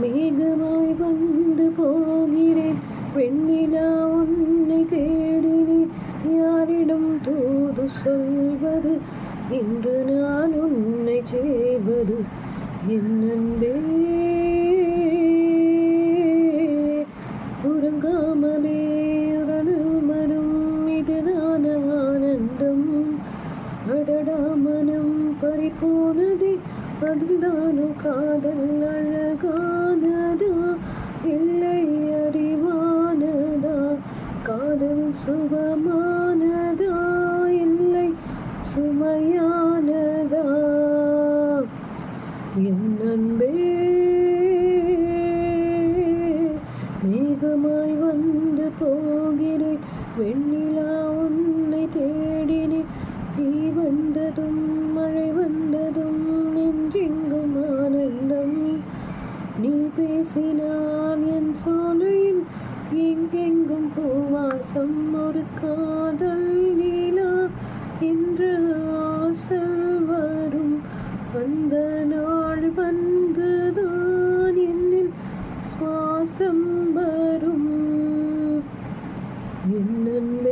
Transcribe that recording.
மேகமாய் வந்து போகிறேன், வெண்ணிலா உன்னை தேடினேன். யாரிடம் தூது சொல்வது, இன்று நான் உன்னை சேர்வது? என் அன்பே, உறங்காமலே உறழுமரும் இதுதான் ஆனந்தம். அடடா மனம் பறிபோனதே, அதில்தானோ காதல் அழகானதா, இல்லை அறிவானதா? காதல் சுகமானதா, இல்லை சுமையானதா? என் அன்பே, மேகமாய் வந்து போகிறேன், வெண்ணிலா உன்னை தேடினேன். நீ வந்ததும் மழை வந்ததும் நெஞ்செங்கும் ஆனந்தம். நீ பேசினால் என் சோலையில் எங்கெங்கும் பூவாசம். ஒரு காதல் நீலா என்று ஆசல் வரும், அந்த நாள் வந்துதான் என்னில் சுவாசம் வரும். என் அன்பே,